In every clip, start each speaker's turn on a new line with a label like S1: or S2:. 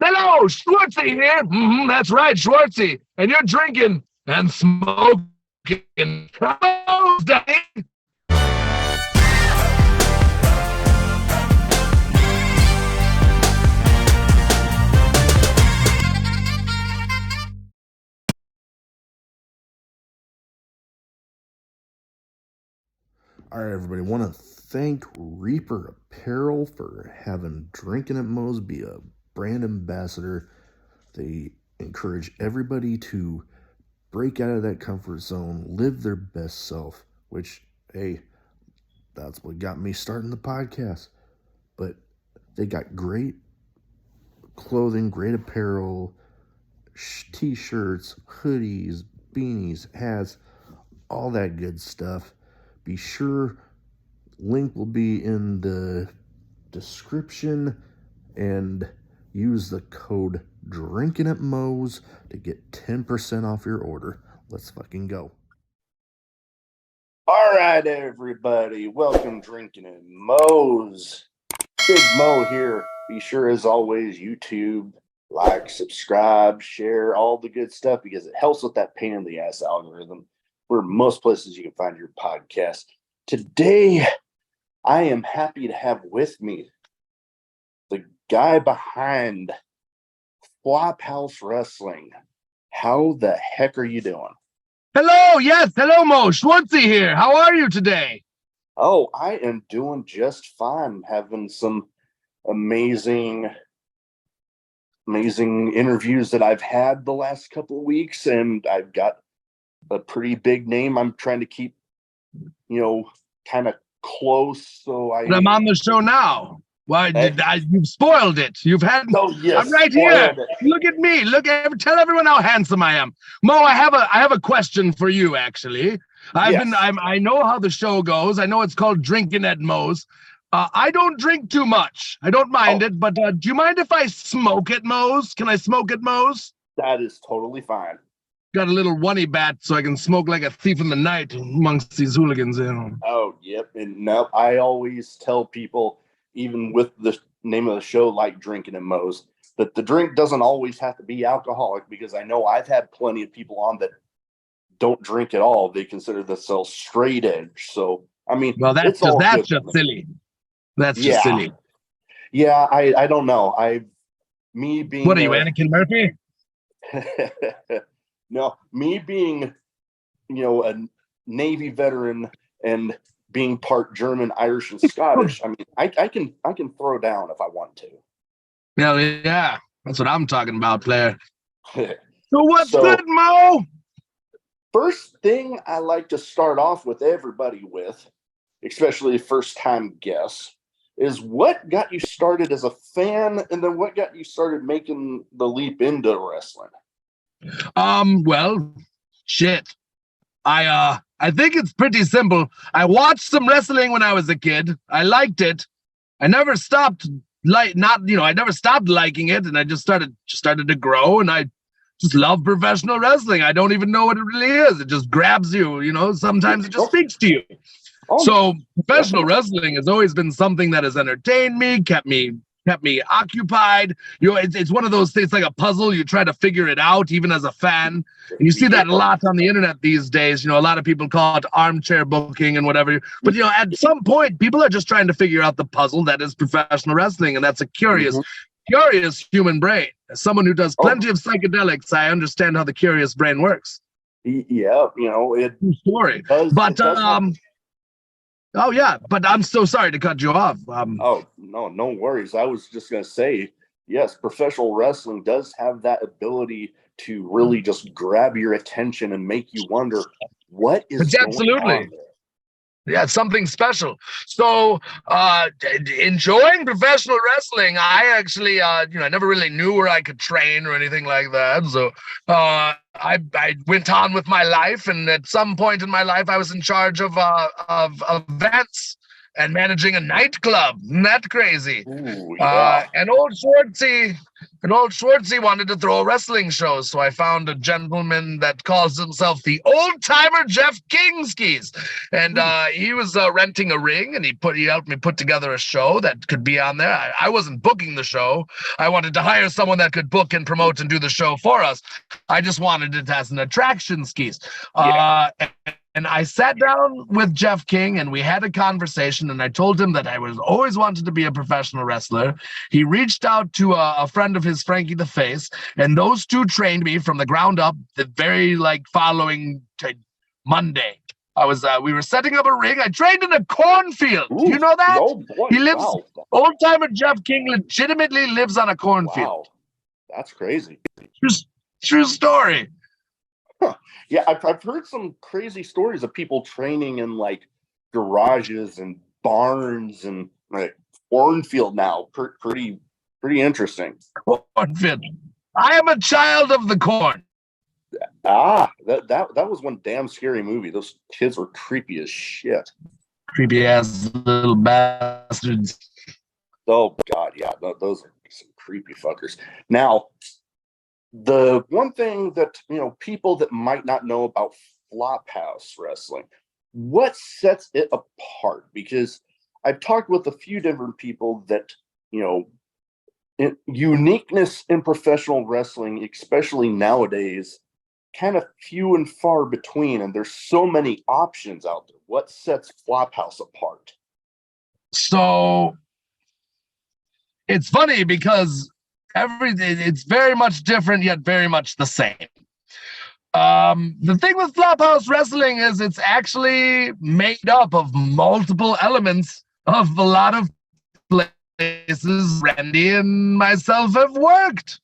S1: Hello, Schwartzy here. That's right, Schwartzy. And you're drinking and smoking. Daddy.
S2: All right, everybody. Want to thank Reaper Apparel for having Drinkin at Moe's be a brand ambassador. They encourage everybody to break out of that comfort zone, live their best self, which, hey, that's what got me starting the podcast. But they got great clothing, great apparel, t-shirts, hoodies, beanies, hats, all that good stuff. Be sure, link will be in the description, and use the code Drinkin at Moe's to get 10% off your order. Let's fucking go.
S3: All right, everybody. Welcome Drinkin at Moe's. Big Mo here. Be sure, as always, YouTube, like, subscribe, share, all the good stuff, because it helps with that pain in the ass algorithm. We're most places you can find your podcast. Today, I am happy to have with me the guy behind Flophouse Wrestling. How the heck are you doing?
S1: Hello, yes, hello, Mo. Schwartzy here. How are you today?
S3: Oh, I am doing just fine. Having some amazing interviews that I've had the last couple of weeks, and I've got a pretty big name I'm trying to keep, kind of close. So
S1: I'm on the show now. Well, you've spoiled it. You've had.
S3: Oh, yes,
S1: I'm right here. Look at me. Tell everyone how handsome I am. Mo, I have a question for you. Actually, I know how the show goes. I know it's called Drinkin at Moe's. I don't drink too much. I don't mind it, but do you mind if I smoke at Moe's? Can I smoke at Moe's?
S3: That is totally fine.
S1: Got a little oney bat so I can smoke like a thief in the night amongst these hooligans.
S3: Oh, yep. And no, I always tell people, even with the name of the show, like Drinkin at Moe's, that the drink doesn't always have to be alcoholic, because I know I've had plenty of people on that don't drink at all. They consider themselves straight edge. So, I mean,
S1: well, that's just silly. That's just silly.
S3: Yeah, I don't know. Me being...
S1: What are you, Anakin Murphy?
S3: No, me being, a Navy veteran and being part German, Irish, and Scottish, I mean, I can throw down if I want to.
S1: Hell yeah, that's what I'm talking about, player. So what's good, Mo?
S3: First thing I like to start off with everybody with, especially first-time guests, is what got you started as a fan, and then what got you started making the leap into wrestling?
S1: Well, shit. I think it's pretty simple. I watched some wrestling when I was a kid. I liked it. I never stopped I never stopped liking it, and I just started to grow, and I just love professional wrestling. I don't even know what it really is. It just grabs you, sometimes it just speaks to you. So professional wrestling has always been something that has entertained me, kept me occupied. It's one of those things, like a puzzle. You try to figure it out, even as a fan. And you see that a lot on the internet these days. A lot of people call it armchair booking and whatever. But, at some point, people are just trying to figure out the puzzle that is professional wrestling. And that's a curious human brain. As someone who does plenty of psychedelics, I understand how the curious brain works.
S3: Yeah,
S1: True story. Oh, yeah, but I'm so sorry to cut you off.
S3: No worries. I was just going to say, yes, professional wrestling does have that ability to really just grab your attention and make you wonder what is going on there.
S1: Yeah, it's something special. So, enjoying professional wrestling, I actually, I never really knew where I could train or anything like that. So, I went on with my life, and at some point in my life, I was in charge of events and managing a nightclub. Isn't that crazy?
S3: Ooh, yeah.
S1: And old Schwartzy And old Schwartzy wanted to throw a wrestling show, so I found a gentleman that calls himself the Old Timer Jeff Kingskis, and he was renting a ring, and he helped me put together a show that could be on there. I wasn't booking the show. I wanted to hire someone that could book and promote and do the show for us. I just wanted it as an attraction skis. And I sat down with Jeff King, and we had a conversation, and I told him that I was always wanted to be a professional wrestler. He reached out to a friend of his, Frankie the Face, and those two trained me from the ground up the very following Monday. We were setting up a ring. I trained in a cornfield.
S3: Ooh,
S1: you know that?
S3: Oh boy,
S1: He lives,
S3: wow.
S1: old-timer Jeff King legitimately lives on a cornfield.
S3: Wow, that's crazy.
S1: True story.
S3: Huh. Yeah, I've heard some crazy stories of people training in garages and barns and cornfield now. Pretty interesting.
S1: Cornfield. I am a child of the corn.
S3: That was one damn scary movie. Those kids were creepy as shit.
S1: Creepy ass little bastards.
S3: Oh God, yeah, those are some creepy fuckers. Now, the one thing that people that might not know about Flophouse Wrestling, what sets it apart? Because I've talked with a few different people that uniqueness in professional wrestling, especially nowadays, kind of few and far between, and there's so many options out there. What sets Flophouse apart?
S1: So it's funny because it's very much different yet very much the same. The thing with Flophouse Wrestling is it's actually made up of multiple elements of a lot of places Randy and myself have worked.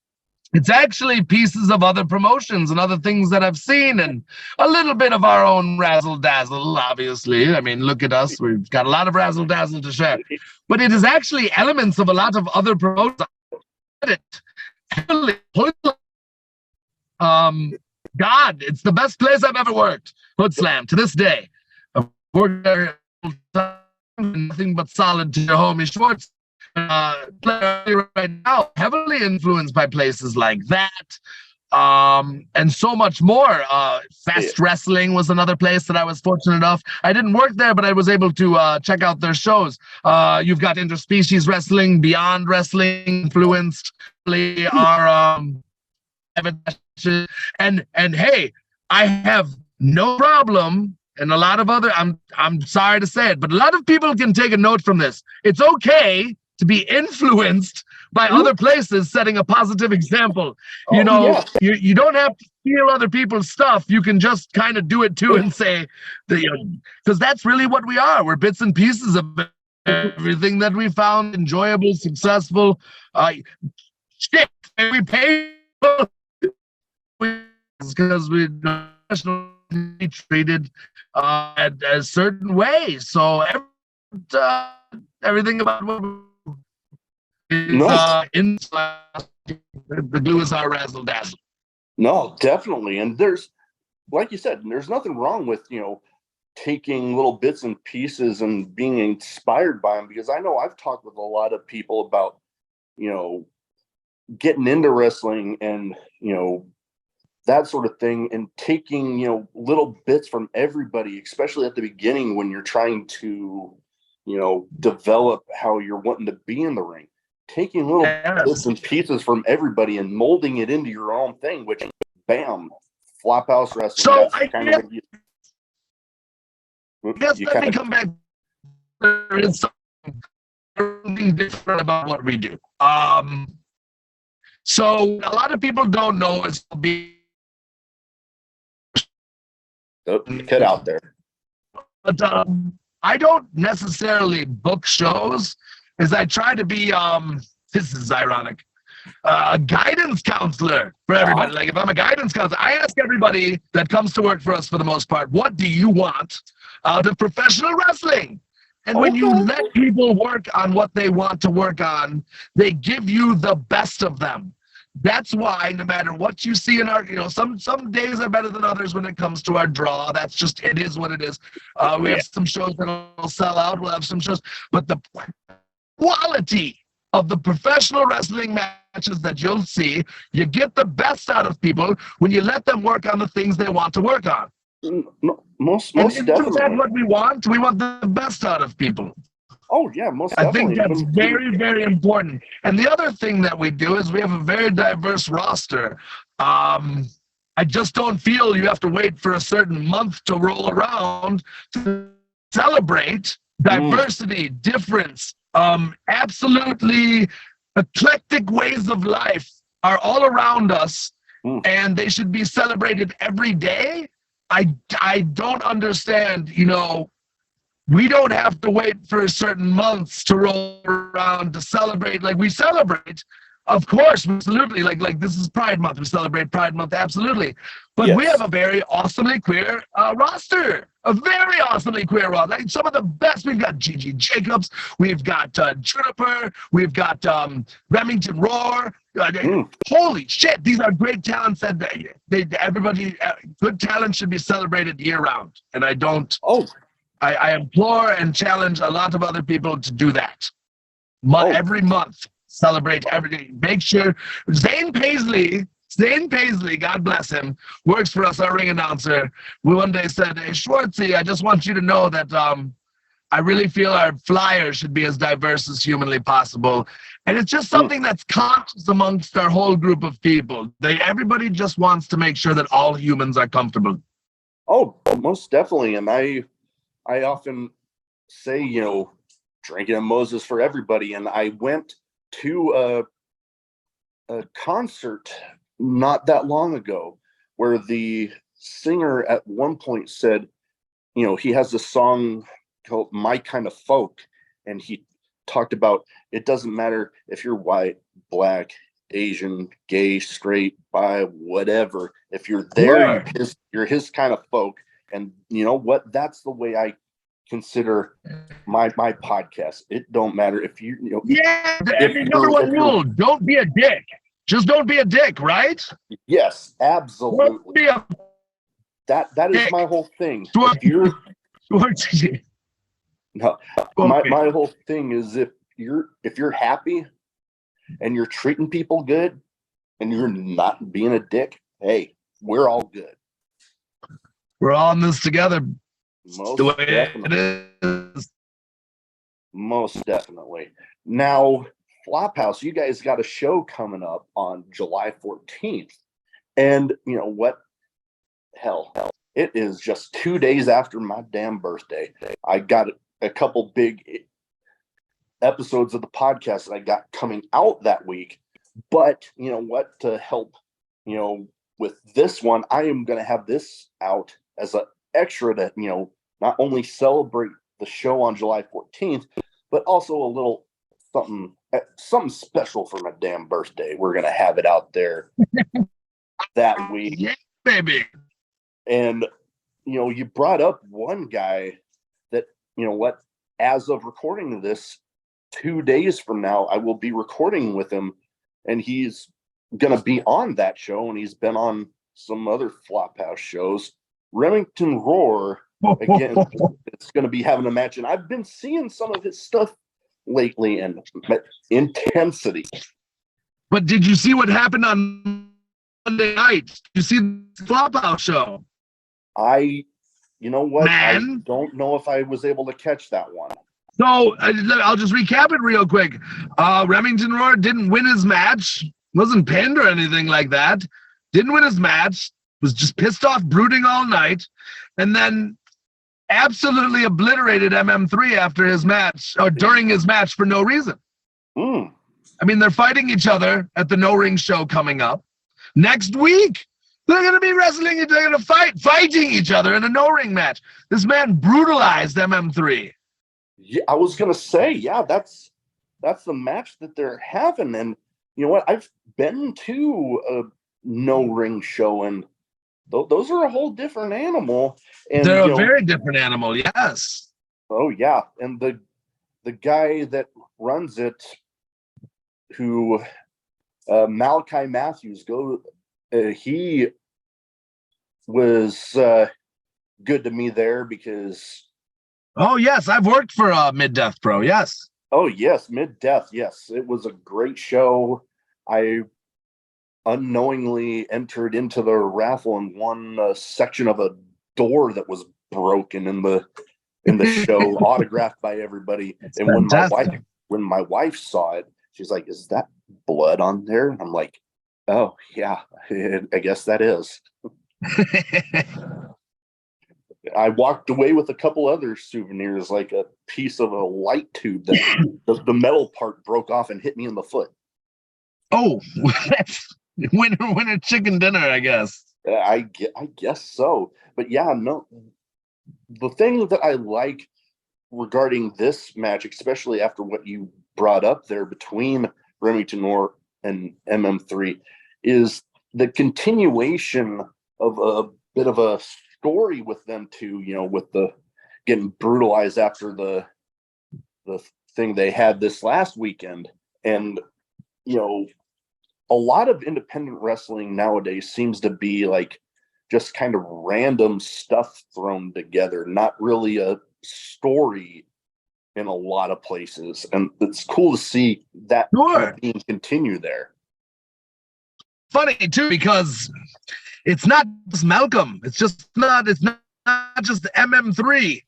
S1: It's actually pieces of other promotions and other things that I've seen, and a little bit of our own razzle dazzle, obviously. I mean, look at us. We've got a lot of razzle dazzle to share. But it is actually elements of a lot of other promotions. God, it's the best place I've ever worked. Foot Slam to this day. I've worked there nothing but solid to your homie Schwartz. Right now, heavily influenced by places like that, and so much more. Fest Wrestling was another place that I was fortunate enough. I didn't work there, but I was able to check out their shows. You've got Interspecies Wrestling, Beyond Wrestling, influenced our and hey, I have no problem. And a lot of other, I'm sorry to say it, but a lot of people can take a note from this. It's okay to be influenced by other places setting a positive example. You don't have to steal other people's stuff. You can just kind of do it too and say, because that's really what we are. We're bits and pieces of everything that we found enjoyable, successful. Shit, we pay because we're nationally treated a certain way. So everything about what is the glue is our razzle dazzle.
S3: No, definitely. And there's, like you said, there's nothing wrong with taking little bits and pieces and being inspired by them, because I know I've talked with a lot of people about getting into wrestling and that sort of thing, and taking little bits from everybody, especially at the beginning when you're trying to develop how you're wanting to be in the ring, taking little bits and pieces from everybody and molding it into your own thing, which bam, Flophouse Wrestling.
S1: So I guess let me come back. There is something different about what we do. So a lot of people don't know it's
S3: cut out there.
S1: But I don't necessarily book shows, as I try to be, this is ironic, a guidance counselor for everybody. Like if I'm a guidance counselor, I ask everybody that comes to work for us for the most part, what do you want out of professional wrestling? And when you let people work on what they want to work on, they give you the best of them. That's why no matter what you see in our, some days are better than others when it comes to our draw. That's just, it is what it is. We have some shows that will sell out. We'll have some shows. But the quality of the professional wrestling matches that you'll see. You get the best out of people when you let them work on the things they want to work on.
S3: No, most
S1: And
S3: definitely.
S1: isn't that what we want? We want the best out of people.
S3: Oh yeah, most
S1: I
S3: definitely.
S1: think that's very, very important. And the other thing that we do is we have a very diverse roster. I just don't feel you have to wait for a certain month to roll around to celebrate diversity, difference, absolutely eclectic ways of life are all around us, and they should be celebrated every day. I don't understand, we don't have to wait for certain months to roll around to celebrate. Like, we celebrate, of course, absolutely. Like this is Pride Month. We celebrate Pride Month, absolutely. But
S3: Yes.
S1: we have a very awesomely queer roster. A very awesomely queer roster. Like, some of the best. We've got Gigi Jacobs. We've got Juniper. We've got Remington Rhor. Holy shit! These are great talents that everybody, good talent should be celebrated year round. And I don't. I implore and challenge a lot of other people to do that. Every month, celebrate every day. Make sure Zane Paisley, God bless him, works for us, our ring announcer. We one day said, "Hey, Schwartzy, I just want you to know that I really feel our flyers should be as diverse as humanly possible." And it's just something that's conscious amongst our whole group of people. Everybody just wants to make sure that all humans are comfortable.
S3: Oh, most definitely. And I often say, Drinkin and Moses for everybody. And I went to a concert not that long ago where the singer at one point said, he has a song called My Kind of Folk. And he talked about, it doesn't matter if you're white, black, Asian, gay, straight, bi, whatever. If you're there, you're his kind of folk. And you know what? That's the way I consider my podcast. It don't matter if
S1: Number one rule: don't be a dick. Just don't be a dick, right?
S3: Yes, absolutely. That is my whole thing. My whole thing is if you're happy and you're treating people good and you're not being a dick, hey, we're all good.
S1: We're all in this together.
S3: Most
S1: the way
S3: definitely.
S1: It is.
S3: Most definitely. Now, Flophouse, you guys got a show coming up on July 14th. And you know what? Hell, it is just 2 days after my damn birthday. I got a couple big episodes of the podcast that I got coming out that week. But you know what? To help, with this one, I am going to have this out as an extra to, not only celebrate the show on July 14th, but also a little something special for my damn birthday. We're going to have it out there that week.
S1: Yeah, baby.
S3: And, you brought up one guy that, as of recording this, 2 days from now, I will be recording with him, and he's going to be on that show, and he's been on some other Flophouse shows. Remington Rhor, again, it's going to be having a match, and I've been seeing some of his stuff lately, and intensity.
S1: But did you see what happened on Monday night? Did you see the Flophouse show?
S3: You know what?
S1: Man.
S3: I don't know if I was able to catch that one.
S1: So I'll just recap it real quick. Remington Rhor didn't win his match. Wasn't pinned or anything like that. Didn't win his match. Was just pissed off, brooding all night. And then absolutely obliterated MM3 after his match, or during his match, for no reason. I mean, they're fighting each other at the No Ring show coming up. Next week, they're going to be wrestling. They're going to fighting each other in a No Ring match. This man brutalized MM3.
S3: Yeah, I was going to say, yeah, that's the match that they're having. And you know what? I've been to a No Ring show, and those are a whole different animal. And
S1: they're a very different animal, yes.
S3: Oh yeah, and the guy that runs it, who Malachi Matthews, he was good to me there because.
S1: Oh yes, I've worked for Mid Death Pro. Yes.
S3: Oh yes, Mid Death. Yes, it was a great show. I unknowingly entered into the raffle and won a section of a door that was broken in the show, autographed by everybody.
S1: That's
S3: and
S1: fantastic.
S3: when my wife saw it, she's like, "Is that blood on there?" And I'm like, "Oh yeah, I guess that is." I walked away with a couple other souvenirs, like a piece of a light tube that the metal part broke off and hit me in the foot.
S1: Oh, that's winner chicken dinner, I guess.
S3: I guess so. But yeah, no, the thing that I like regarding this match, especially after what you brought up there between Remington Rhor and MM3, is the continuation of a bit of a story with them two, with the getting brutalized after the thing they had this last weekend. And, a lot of independent wrestling nowadays seems to be like just kind of random stuff thrown together, not really a story in a lot of places. And it's cool to see that kind of being continued there.
S1: Funny too, because it's not just Malcolm. It's not just MM3.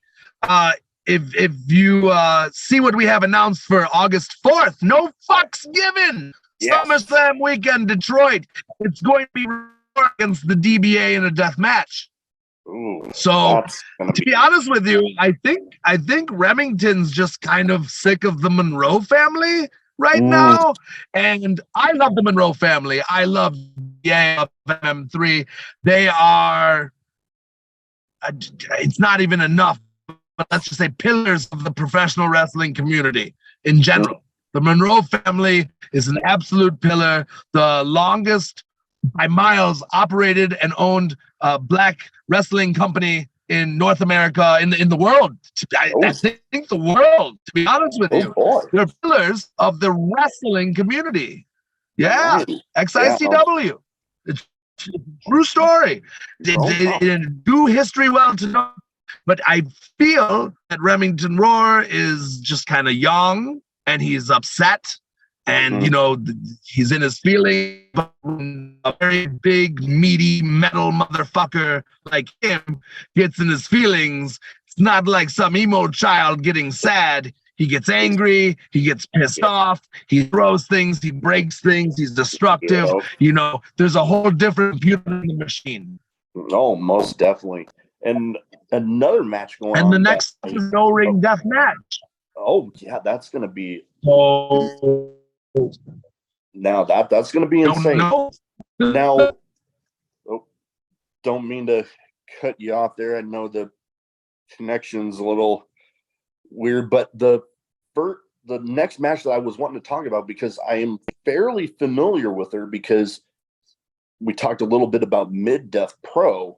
S1: If you see what we have announced for August 4th, no fucks given. Yes. SummerSlam weekend, Detroit. It's going to be against the DBA in a death match.
S3: Ooh,
S1: so to be honest with you, I think Remington's just kind of sick of the Monroe family right now. And I love the Monroe family. I love MM3. They are, it's not even enough, but let's just say pillars of the professional wrestling community in general. The Monroe family is an absolute pillar, the longest by miles operated and owned black wrestling company in North America, in the world. I think the world, to be honest with you. They're pillars of the wrestling community. Yeah, XICW. Yeah. It's a true story. They do history well to know. But I feel that Remington Rhor is just kind of young and he's upset. And, he's in his feelings. A very big, meaty, metal motherfucker like him gets in his feelings. It's not like some emo child getting sad. He gets angry. He gets pissed off. He throws things. He breaks things. He's destructive. There's a whole different computer in the machine.
S3: Oh, most definitely. And another match going on.
S1: And the next no-ring death match.
S3: Oh, yeah, that's going to be... Now that's going to be insane. Now, don't mean to cut you off there. I know the connection's a little weird, but the next match that I was wanting to talk about, because I am fairly familiar with her, because we talked a little bit about Mid-Death Pro.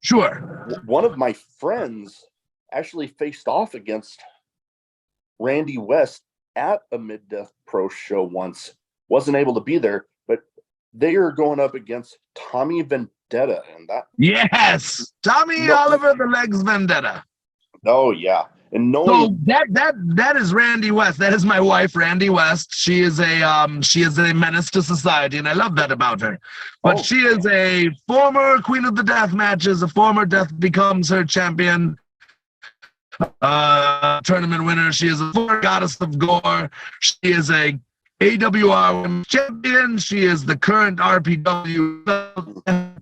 S1: Sure.
S3: One of my friends actually faced off against Randy West at a Mid-Death Pro show once. Wasn't able to be there, but they are going up against Tommy Vendetta, and that.
S1: Yes, Tommy Oliver the Legs Vendetta.
S3: Oh yeah, and
S1: so that is Randy West. That is my wife, Randy West. She is a menace to society, and I love that about her. But she is a former Queen of the Death matches. A former Death becomes her champion. Tournament winner. She is a former goddess of gore. She is a AWR champion. She is the current RPW,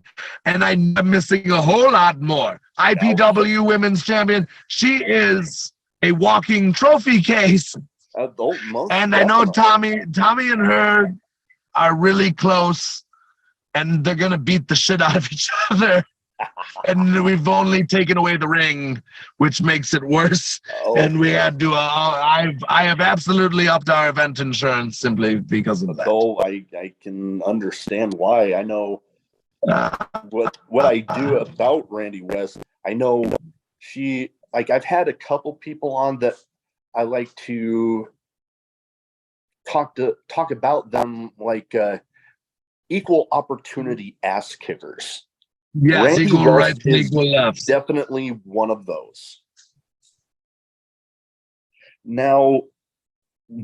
S1: and I'm missing a whole lot more. IPW women's champion. She is a walking trophy case. And I know Tommy and her are really close, and they're gonna beat the shit out of each other. And we've only taken away the ring, which makes it worse. And we had to. I have absolutely upped our event insurance simply because of that.
S3: So I can understand why. I know what I do about Randy West. I know I've had a couple people on that I like to talk about them, like equal opportunity ass kickers.
S1: Yes, Randy equal rights and equal lefts.
S3: Definitely one of those. Now,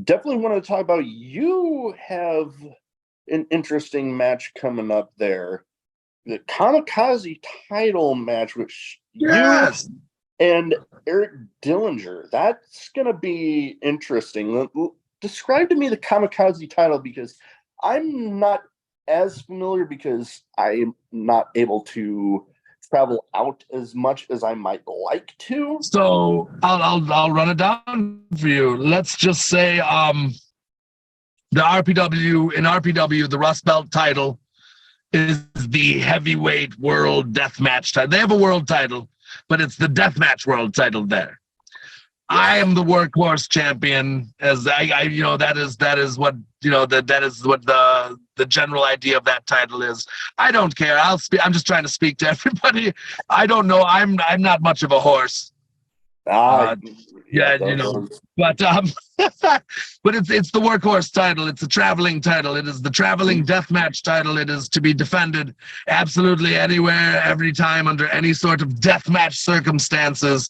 S3: definitely want to talk about, you have an interesting match coming up there. The Kamikaze title match, which
S1: Yes.
S3: you and Eric Dillinger. That's going to be interesting. Describe to me the Kamikaze title, because I'm not as familiar, because I'm not able to travel out as much as I might like to.
S1: So I'll run it down for you. Let's just say the RPW, the Rust Belt title is the heavyweight world deathmatch title. They have a world title, but it's the deathmatch world title there. I am the workhorse champion, as I that is what that is what the general idea of that title is. I don't care. I'm just trying to speak to everybody. I don't know. I'm not much of a horse. But but it's the workhorse title. It's a traveling title. It is the traveling deathmatch title. It is to be defended absolutely anywhere, every time, under any sort of deathmatch circumstances.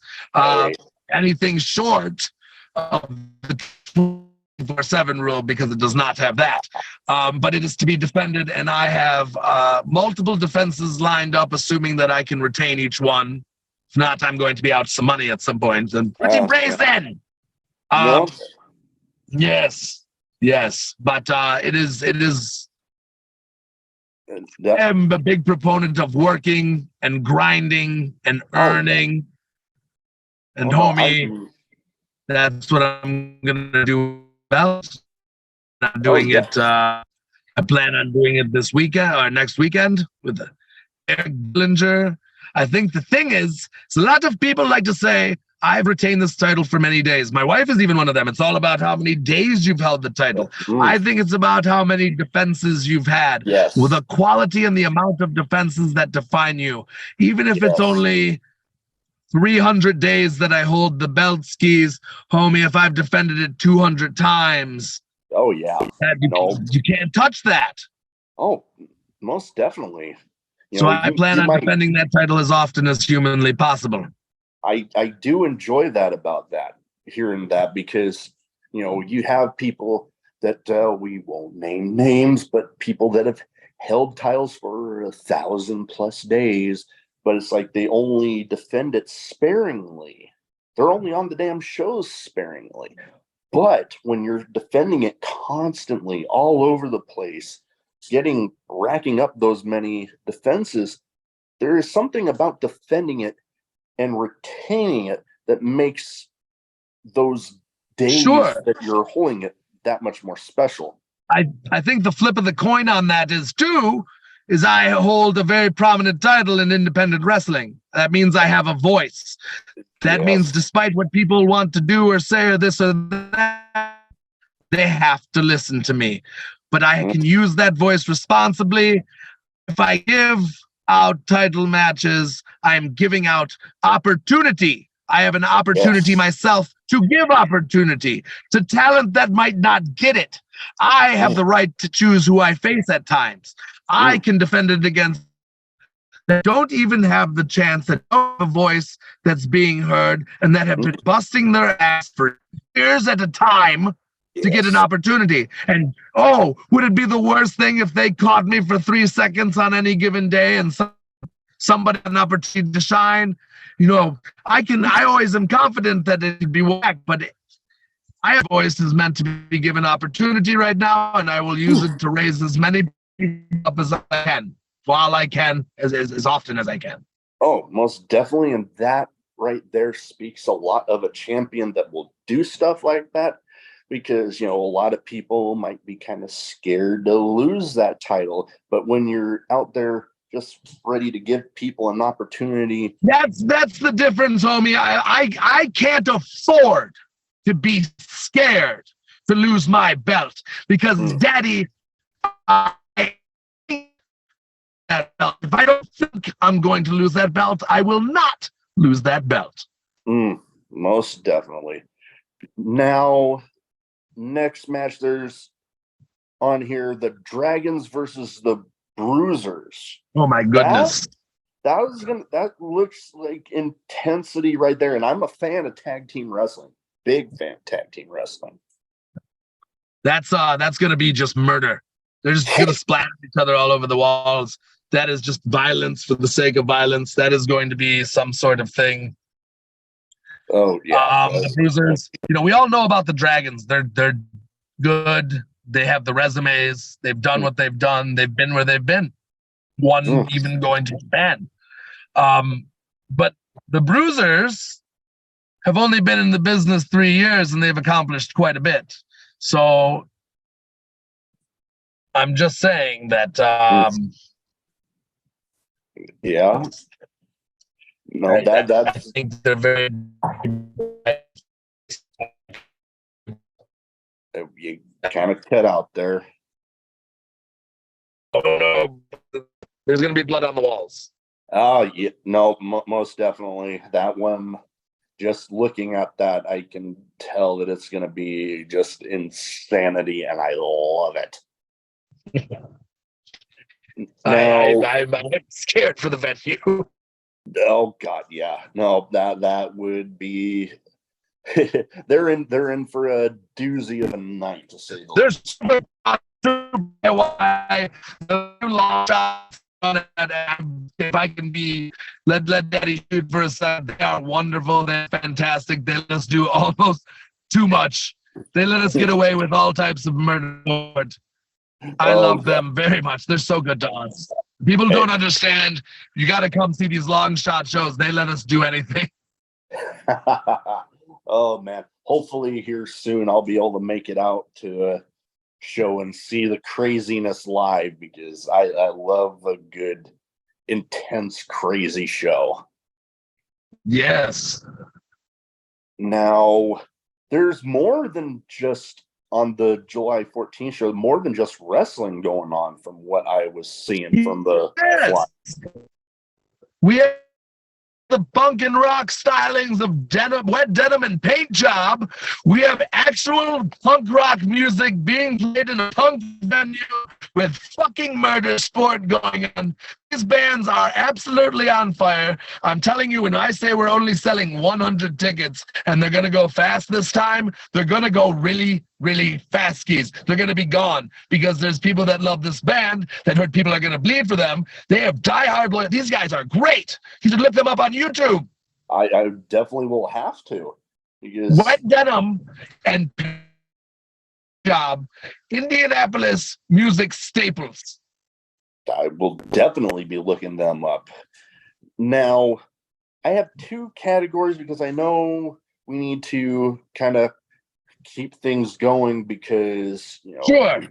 S1: Anything short of the 24/7 rule, because it does not have that. But it is to be defended, and I have multiple defenses lined up, assuming that I can retain each one. If not, I'm going to be out some money at some point. And pretty brazen. Yes. But it is. I'm a big proponent of working and grinding and earning. And homie, that's what I'm gonna do. I'm doing it. I plan on doing it this weekend or next weekend with Eric Dillinger. I think the thing is, a lot of people like to say, I've retained this title for many days. My wife is even one of them. It's all about how many days you've held the title. I think it's about how many defenses you've had.
S3: Yes.
S1: With the quality and the amount of defenses that define you. Even if it's only 300 days that I hold the belt skis, homie, if I've defended it 200 times.
S3: Oh, yeah.
S1: You can't touch that.
S3: Oh, most definitely.
S1: So I plan on defending that title as often as humanly possible.
S3: I do enjoy that about that, hearing that, because, you have people that we won't name names, but people that have held titles for 1,000+ days, but it's like they only defend it sparingly. They're only on the damn shows sparingly. But when you're defending it constantly all over the place, racking up those many defenses, there is something about defending it and retaining it that makes those days that you're holding it that much more special.
S1: I think the flip of the coin on that is I hold a very prominent title in independent wrestling. That means I have a voice. That means despite what people want to do or say or this or that, they have to listen to me. But I can use that voice responsibly. If I give out title matches, I'm giving out opportunity. I have an opportunity myself to give opportunity to talent that might not get it. I have the right to choose who I face at times. I can defend it against that don't even have the chance, that don't have a voice that's being heard, and that have been busting their ass for years at a time to get an opportunity. And would it be the worst thing if they caught me for 3 seconds on any given day and somebody had an opportunity to shine? I always am confident that it'd be whack, but I have voice is meant to be given opportunity right now, and I will use it to raise as many people up as I can, while I can, as often as I can.
S3: Oh, most definitely. And that right there speaks a lot of a champion that will do stuff like that, because, a lot of people might be kind of scared to lose that title. But when you're out there just ready to give people an opportunity.
S1: That's the difference, homie. I can't afford to be scared to lose my belt, because daddy, that belt. If I don't think I'm going to lose that belt, I will not lose that belt.
S3: Most definitely. Now, next match, there's on here the Dragons versus the Bruisers.
S1: Oh my goodness.
S3: That looks like intensity right there. And I'm a fan of tag team wrestling. Big fan of tag team wrestling.
S1: That's gonna be just murder. They're just going to splatter each other all over the walls. That is just violence for the sake of violence. That is going to be some sort of thing.
S3: Oh yeah.
S1: The Bruisers, we all know about the Dragons. They're good. They have the resumes. They've done what they've done. They've been where they've been. One even going to Japan. But the Bruisers have only been in the business 3 years, and they've accomplished quite a bit. So I'm just saying that.
S3: Yeah. No, that's.
S1: I think they're very.
S3: You kind of cut out there.
S1: Oh no! There's going to be blood on the walls.
S3: Oh yeah, no, most definitely that one. Just looking at that, I can tell that it's going to be just insanity, and I love it.
S1: I'm scared for the venue.
S3: Oh God, yeah, no, that would be. they're in for a doozy of a night, to say the least.
S1: Why the long shots on it, if I can be let Daddy shoot for a second. They are wonderful. They're fantastic. They let us do almost too much. They let us get away with all types of murder. I love them very much. They're so good to us. People don't understand. You got to come see these long shot shows. They let us do anything.
S3: Oh man, hopefully here soon I'll be able to make it out to a show and see the craziness live, because I love a good, intense, crazy show.
S1: Yes.
S3: Now, there's more than just on the July 14th show, more than just wrestling going on from what I was seeing from the
S1: yes. We have the punk and rock stylings of denim, wet denim and paint job. We have actual punk rock music being played in a punk venue with fucking murder sport going on. These bands are absolutely on fire. I'm telling you, when I say we're only selling 100 tickets and they're going to go fast this time, they're going to go really, really fast skis. They're going to be gone because there's people that love this band that heard people are going to bleed for them. They have diehard loyalty. These guys are great. You should look them up on YouTube.
S3: I definitely will have to, because
S1: wet denim and job, Indianapolis music staples.
S3: I will definitely be looking them up. Now, I have two categories because I know we need to kind of keep things going, because
S1: Sure.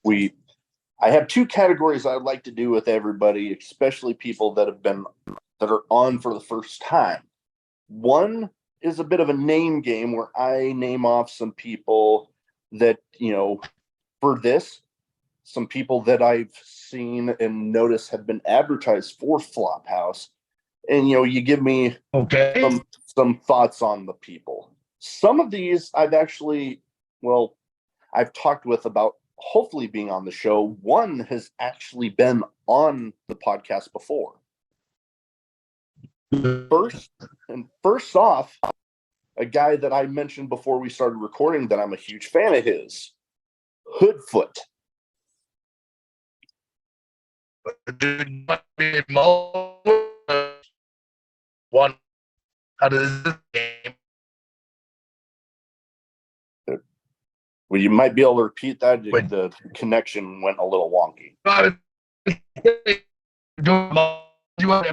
S3: I have two categories I'd like to do with everybody, especially people that are on for the first time. One is a bit of a name game where I name off some people that, for this, some people that I've seen and noticed have been advertised for Flophouse. And, you give me some thoughts on the people. Some of these I've talked with about hopefully being on the show. One has actually been on the podcast before. First off, a guy that I mentioned before we started recording that I'm a huge fan of his, Hoodfoot.
S1: One out of this game.
S3: Well, you might be able to repeat that. The connection went a little wonky.
S1: Am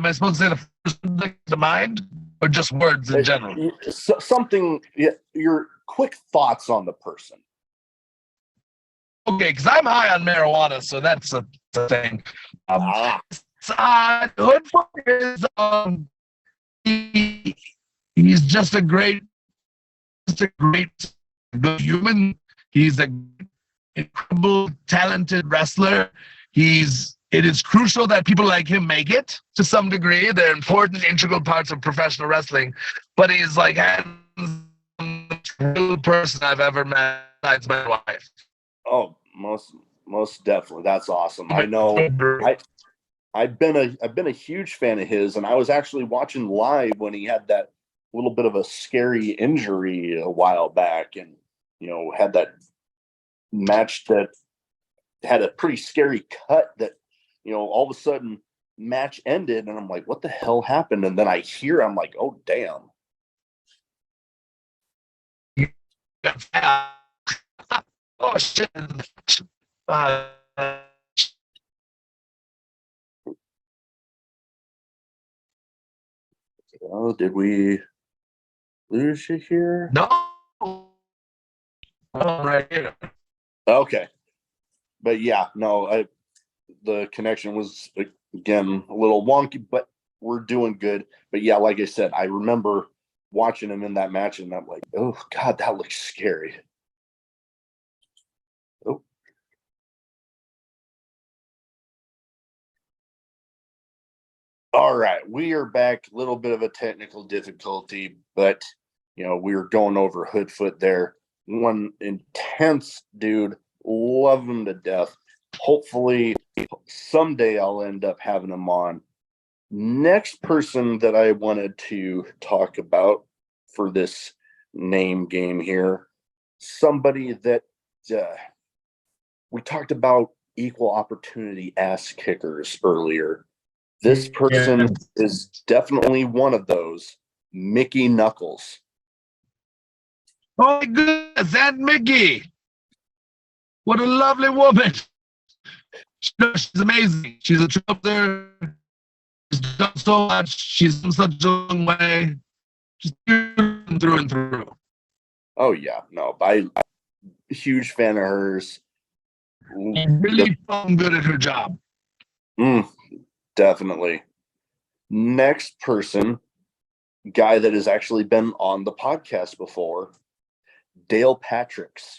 S1: I supposed to say the first thing to mind, or just words in general?
S3: Something. Your quick thoughts on the person.
S1: Okay, because I'm high on marijuana, so that's a thing. Hoodfoot is he's just a great good human. He's an incredible, talented wrestler. It is crucial that people like him make it to some degree. They're important, integral parts of professional wrestling. But he's like the real person I've ever met besides my wife.
S3: Oh, most definitely. That's awesome. I know. I've been a huge fan of his, and I was actually watching live when he had that little bit of a scary injury a while back, and had that match that had a pretty scary cut that, all of a sudden match ended, and I'm like, what the hell happened? And then I hear, I'm like, oh, damn.
S1: Oh, shit.
S3: Oh, did we lose you here?
S1: No. Oh, right here.
S3: Okay. But yeah, no, the connection was, again, a little wonky, but we're doing good. But yeah, like I said, I remember watching him in that match, and I'm like, oh, God, that looks scary. Oh. All right, we are back. A little bit of a technical difficulty, but, we were going over Hoodfoot there. One intense dude, love him to death. Hopefully, someday I'll end up having him on. Next person that I wanted to talk about for this name game here, somebody that we talked about equal opportunity ass kickers earlier. This person is definitely one of those, Mickey Knuckles.
S1: Oh my goodness, Aunt Mickey. What a lovely woman. She's amazing. She's a trooper. She's done so much. She's in such a long way. She's through and through.
S3: Oh, yeah. No, I'm a huge fan of hers.
S1: Really fun, good at her job.
S3: Definitely. Next person, guy that has actually been on the podcast before, Dale Patricks.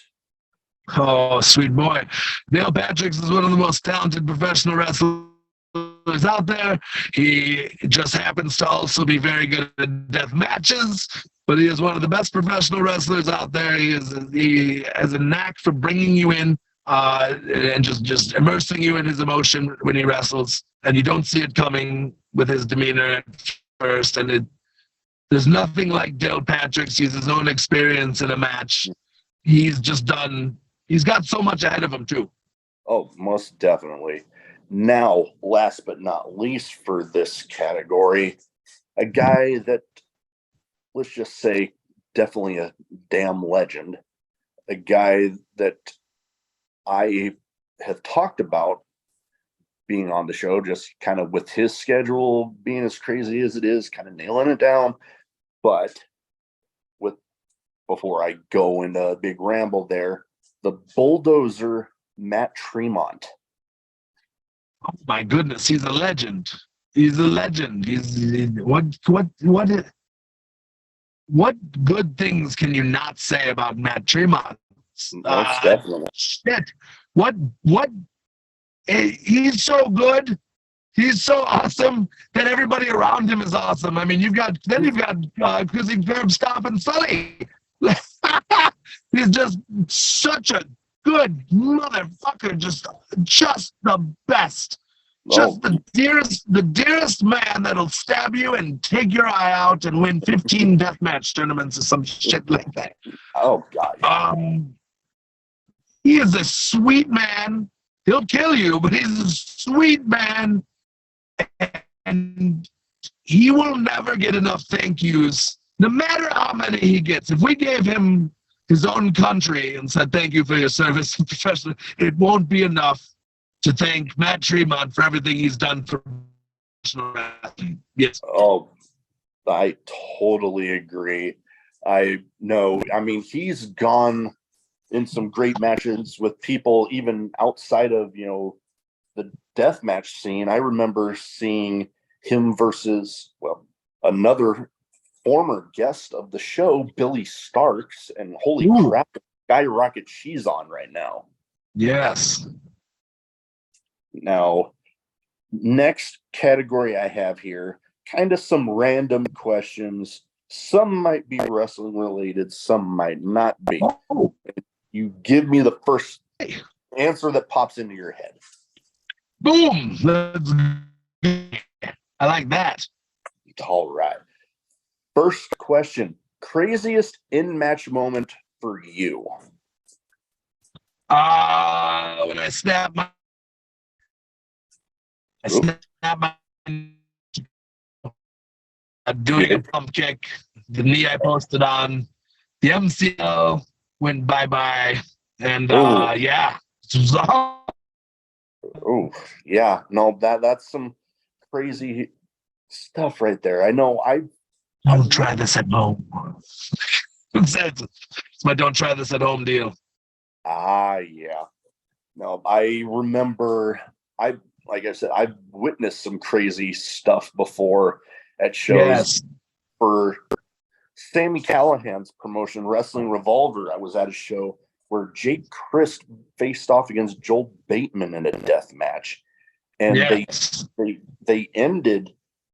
S1: Oh, sweet boy. Dale Patricks is one of the most talented professional wrestlers out there. He just happens to also be very good at death matches, but he is one of the best professional wrestlers out there. He has a knack for bringing you in and just immersing you in his emotion when he wrestles, and you don't see it coming with his demeanor at first. And there's nothing like Dale Patricks. He's his own experience in a match. He's got so much ahead of him too.
S3: Oh, most definitely. Now, last but not least for this category, a guy that, let's just say, definitely a damn legend. A guy that I have talked about being on the show, just kind of with his schedule being as crazy as it is, kind of nailing it down. But before I go into a big ramble there, the bulldozer, Matt Tremont.
S1: Oh my goodness, he's a legend. He's a legend. What good things can you not say about Matt Tremont?
S3: Most definitely.
S1: Shit. He's so good. He's so awesome that everybody around him is awesome. I mean, you've got Kizzy Curb Stop and Sully. He's just such a good motherfucker, just the best. Just the dearest man that'll stab you and take your eye out and win 15 deathmatch tournaments or some shit like that.
S3: Oh God.
S1: He is a sweet man. He'll kill you, but he's a sweet man. And he will never get enough thank yous, no matter how many he gets. If we gave him his own country and said, thank you for your service and professional, it won't be enough to thank Matt Tremont for everything he's done for professional wrestling. Yes.
S3: Oh, I totally agree. I know. I mean, he's gone in some great matches with people even outside of, the deathmatch scene. I remember seeing him versus, another former guest of the show, Billy Starks, and holy crap, skyrocket she's on right now.
S1: Yes.
S3: Now, next category I have here, kind of some random questions. Some might be wrestling related, some might not be.
S1: Oh.
S3: You give me the first answer that pops into your head.
S1: Boom. I like that.
S3: All right. First question, craziest in-match moment for you?
S1: When I snap my doing a pump kick, the knee I posted on, the MCL went bye-bye, and yeah.
S3: Oh, yeah. No, that's some crazy stuff right there. I know.
S1: Don't try this at home. It's my don't try this at home deal.
S3: Yeah. No, I remember. Like I said, I've witnessed some crazy stuff before at shows.
S1: Yes.
S3: For Sammy Callahan's promotion, Wrestling Revolver, I was at a show where Jake Christ faced off against Joel Bateman in a death match, and
S1: yes.
S3: they ended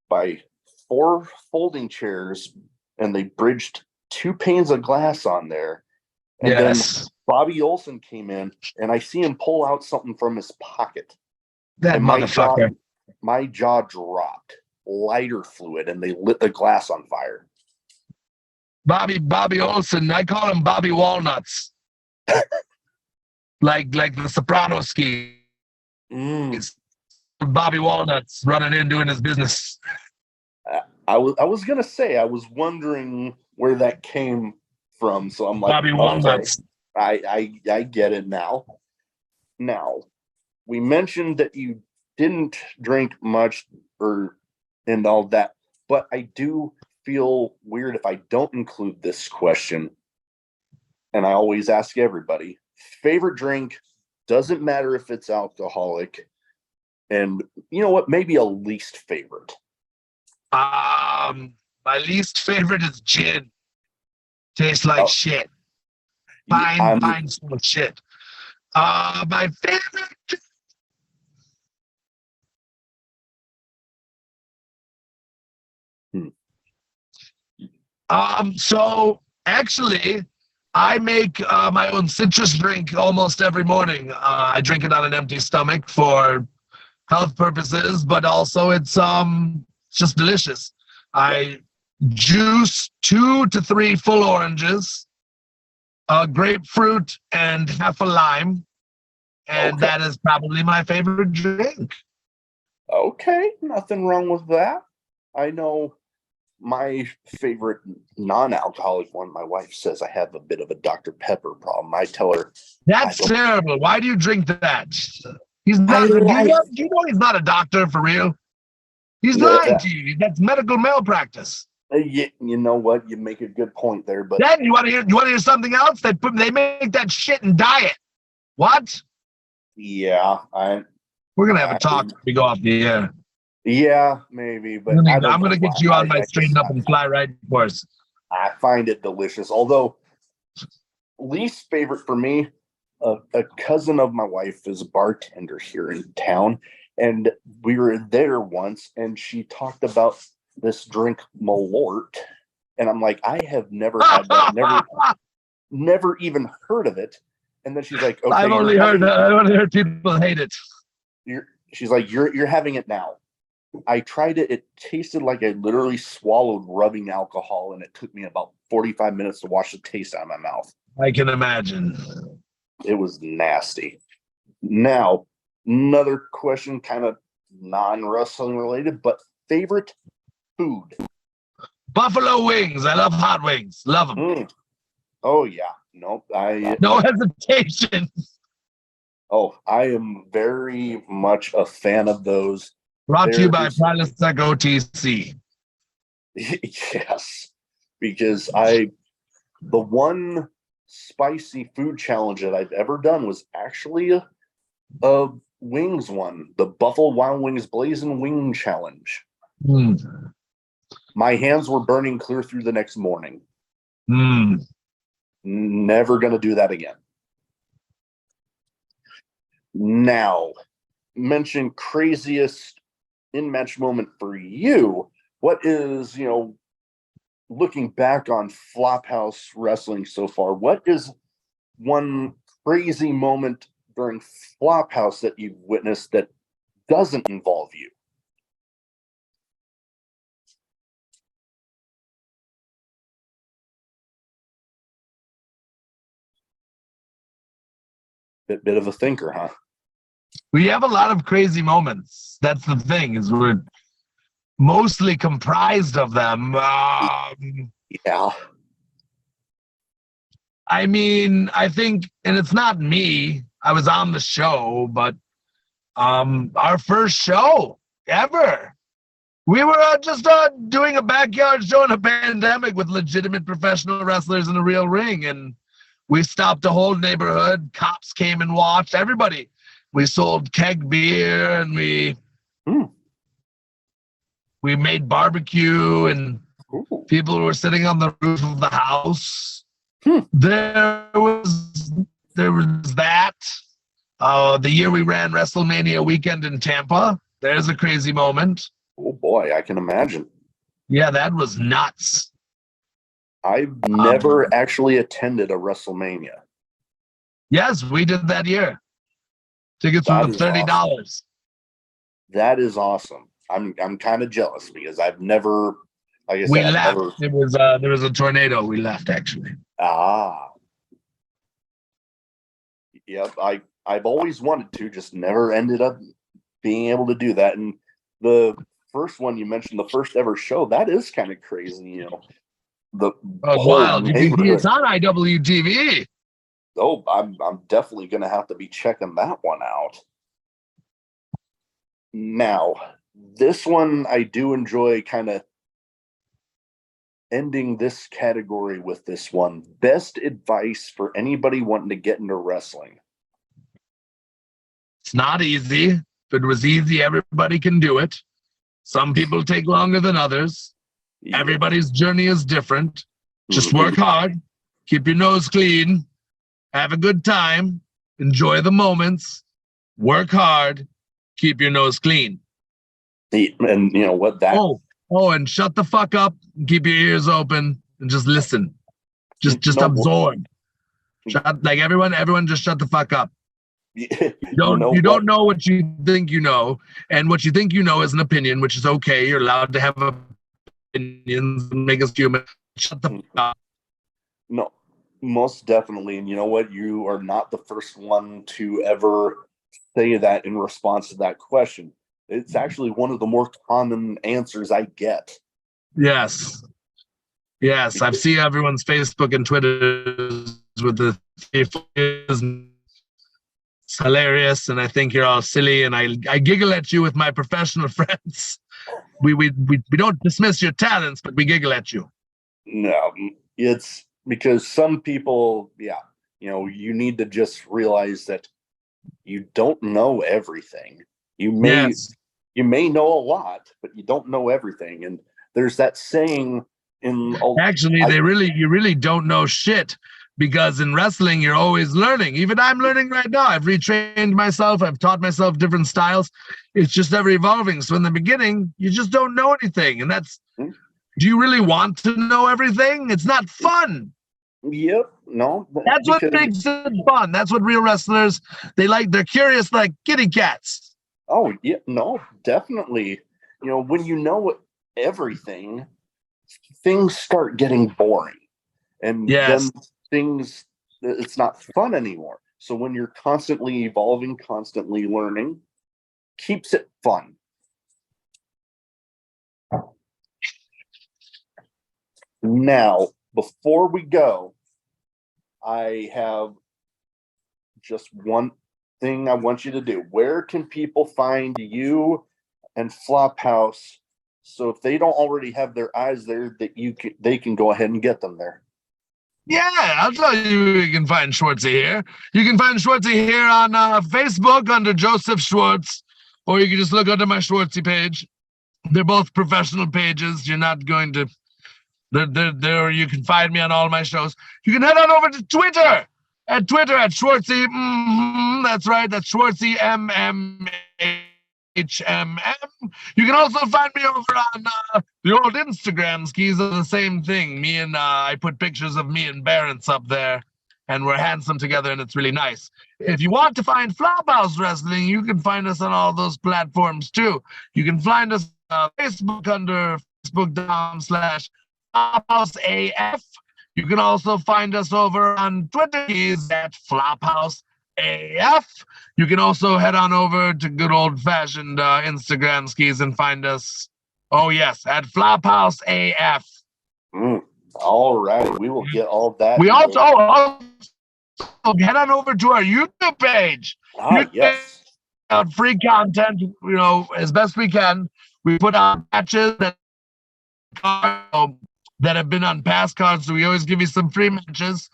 S3: by 4 folding chairs, and they bridged 2 panes of glass on there, and
S1: yes.
S3: then Bobby Olson came in, and I see him pull out something from his pocket.
S1: That
S3: and
S1: motherfucker.
S3: My jaw dropped. Lighter fluid, and they lit the glass on fire.
S1: Bobby Olson, I call him Bobby Walnuts. like the Soprano ski. Bobby Walnuts running in doing his business.
S3: I was gonna say, I was wondering where that came from, so I'm like,
S1: Bobby Walnuts.
S3: I get it now. Now, we mentioned that you didn't drink much and all that, but I do feel weird if I don't include this question. And I always ask everybody, favorite drink, doesn't matter if it's alcoholic, and you know what, maybe a least favorite.
S1: My least favorite is gin. Tastes like shit. Fine sort of shit. My favorite. So actually, I make my own citrus drink almost every morning. I drink it on an empty stomach for health purposes, but also it's just delicious. I juice 2 to 3 full oranges, a grapefruit, and half a lime, and that is probably my favorite drink.
S3: Okay, nothing wrong with that. I know my favorite non-alcoholic one, my wife says I have a bit of a Dr. Pepper problem. I tell her,
S1: that's terrible. Why do you drink that? He's not. Do you know he's not a doctor for real? He's lying to you. That's medical malpractice.
S3: You know what? You make a good point there. But
S1: then you want to hear something else? They make that shit in diet. What?
S3: Yeah,
S1: we're gonna have a talk when we go off the air.
S3: Yeah, maybe, but
S1: I'm gonna get you on my straighten up and fly right course.
S3: I find it delicious. Although, least favorite for me, a cousin of my wife is a bartender here in town, and we were there once, and she talked about this drink Malort, and I'm like, I have never had that, never even heard of it. And then she's like, okay,
S1: I've only heard people hate it.
S3: She's like, you're having it now. I tried it. It tasted like I literally swallowed rubbing alcohol, and it took me about 45 minutes to wash the taste out of my mouth.
S1: I can imagine.
S3: It was nasty. Now, another question, kind of non-wrestling related, but favorite food?
S1: Buffalo wings. I love hot wings. Love them.
S3: Oh, yeah. Nope.
S1: No hesitation.
S3: Oh, I am very much a fan of those.
S1: Brought to you by Prilosec OTC.
S3: Yes, because the one spicy food challenge that I've ever done was actually a wings one, the Buffalo Wild Wings Blazing Wing Challenge. My hands were burning clear through the next morning. Never going to do that again. Now, mention craziest in-match moment for you. What is, looking back on Flophouse Wrestling so far, what is one crazy moment during Flophouse that you've witnessed that doesn't involve you? Bit of a thinker, huh?
S1: We have a lot of crazy moments. That's the thing, is we're mostly comprised of them.
S3: Yeah.
S1: I mean, I think, and it's not me, I was on the show, but our first show ever, we were just doing a backyard show in a pandemic with legitimate professional wrestlers in a real ring, and we stopped the whole neighborhood. Cops came and watched. Everybody. We sold keg beer, and we made barbecue, and people were sitting on the roof of the house. There was that. The year we ran WrestleMania weekend in Tampa, there's a crazy moment.
S3: Oh boy, I can imagine.
S1: Yeah, that was nuts.
S3: I've never actually attended a WrestleMania.
S1: Yes, we did that year. Tickets were $30. Awesome.
S3: That is awesome. I'm kind of jealous because I've never, like I said,
S1: we left. It was there was a tornado. We left actually.
S3: Yep. I've always wanted to, just never ended up being able to do that. And the first one you mentioned, the first ever show, that is kind of crazy. You know, the
S1: wild. It's on IWTV.
S3: Oh, I'm definitely going to have to be checking that one out. Now, this one I do enjoy kind of ending this category with this one. Best advice for anybody wanting to get into wrestling.
S1: It's not easy. If it was easy, everybody can do it. Some people take longer than others. Yeah. Everybody's journey is different. Just work hard. Keep your nose clean. Have a good time. Enjoy the moments. Work hard. Keep your nose clean.
S3: And you know what that...
S1: Oh, and shut the fuck up. And keep your ears open and just listen. Just absorb. Like everyone just shut the fuck up. You don't know what you think you know, and what you think you know is an opinion, which is okay. You're allowed to have opinions and make us human. Shut the fuck up.
S3: No, most definitely. And you know what? You are not the first one to ever say that in response to that question. It's actually one of the more common answers I get.
S1: Yes. I've seen everyone's Facebook and Twitter with the it's hilarious, and I think you're all silly, and I giggle at you with my professional friends. We don't dismiss your talents, but we giggle at you.
S3: No, it's because some people, you need to just realize that you don't know everything. You may know a lot, but you don't know everything. And there's that saying you really don't know shit. Because in wrestling, you're always learning. Even I'm learning right now. I've retrained myself. I've taught myself different styles. It's just ever evolving. So in the beginning, you just don't know anything. And do you really want to know everything? It's not fun. Yep. No.
S1: That's what makes it fun. That's what real wrestlers, they're curious like kitty cats.
S3: Oh, yeah. No, definitely. When you know everything, things start getting boring. And then it's not fun anymore. So when you're constantly evolving, constantly learning, keeps it fun. Now, before we go, I have just one thing I want you to do. Where can people find you and Flophouse? So if they don't already have their eyes there, they can go ahead and get them there.
S1: Yeah, I'll tell you can find Schwartzy here. You can find Schwartzy here on Facebook under Joseph Schwartz, or you can just look under my Schwartzy page. They're both professional pages. You're not going to... There. You can find me on all my shows. You can head on over to Twitter at Schwartzy. That's right. That's Schwartzy MMHMM. You can also find me over on the old Instagram skis of the same thing. I put pictures of me and Barents up there, and we're handsome together, and it's really nice. If you want to find Flophouse Wrestling, you can find us on all those platforms too. You can find us on Facebook under facebook.com/FlophouseAF. You can also find us over on Twitter at Flophouse AF. You can also head on over to good old-fashioned Instagram skis and find us, oh yes, at Flophouse AF.
S3: All right, we will get all that.
S1: We also head on over to our YouTube page.
S3: Yes.
S1: Out free content, as best we can. We put out matches that have been on past cards, so we always give you some free matches,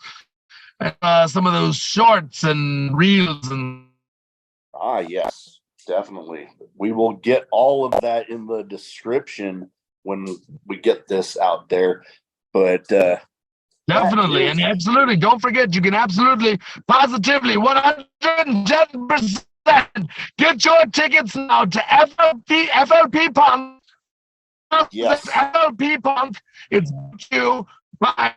S1: some of those shorts and reels and.
S3: Yes, definitely. We will get all of that in the description when we get this out there. But
S1: definitely and absolutely, don't forget, you can absolutely, positively, 110% get your tickets now to FLP Punk.
S3: Yes.
S1: FLP Punk. It's you by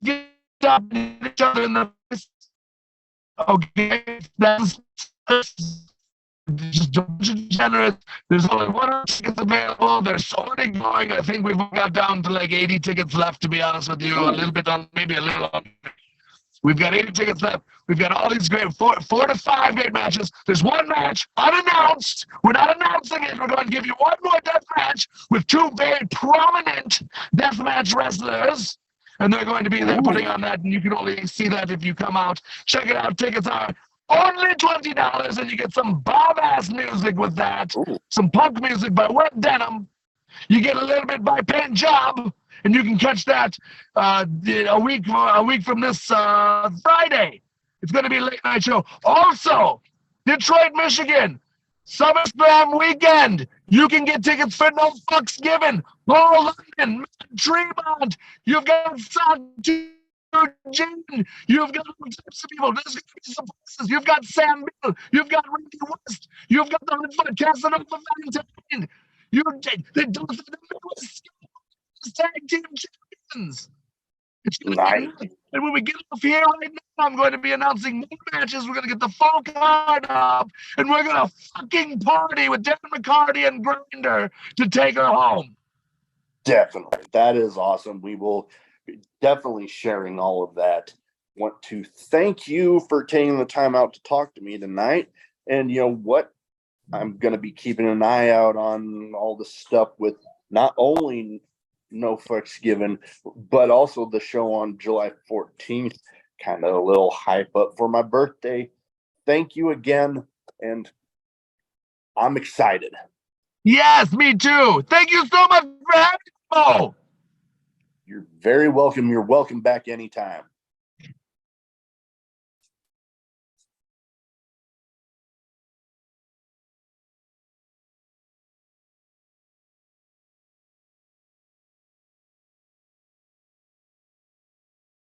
S1: get up each other in the face. Okay, that's just generous. There's only 100 tickets available. There's already going. I think we've got down to like 80 tickets left, to be honest with you. A little bit on, maybe a little on. We've got 80 tickets left. We've got all these great 4 to 5 great matches. There's one match unannounced. We're not announcing it. We're going to give you one more death match with 2 very prominent deathmatch wrestlers. And they're going to be there putting on that. And you can only see that if you come out. Check it out. Tickets are only $20. And you get some bomb-ass music with that. Some punk music by Wet Denim. You get a little bit by Paint Job. And you can catch that a week from this Friday. It's going to be a late night show. Also, Detroit, Michigan, SummerSlam weekend. You can get tickets for no fucks given. Paul London, Matt Tremont. You've got Satu Jin. You've got all types of people. There's going to be some places. You've got Sam Bill. You've got Randy West. You've got the 100-foot Casanova Valentine. They don't have the Midwest tag team champions. It's nice. And when we get off here right now, I'm going to be announcing more matches. We're going to get the full card up, and we're going to fucking party with Darren McCarty and Grinder to take her home.
S3: Definitely. That is awesome. We will be definitely sharing all of that. Want to thank you for taking the time out to talk to me tonight. And you know what? I'm going to be keeping an eye out on all the stuff with not only No Fucks Given, but also the show on July 14th. Kind of a little hype up for my birthday. Thank you again, and I'm excited.
S1: Yes, me too. Thank you so much for having me.
S3: You're very welcome. You're welcome back anytime.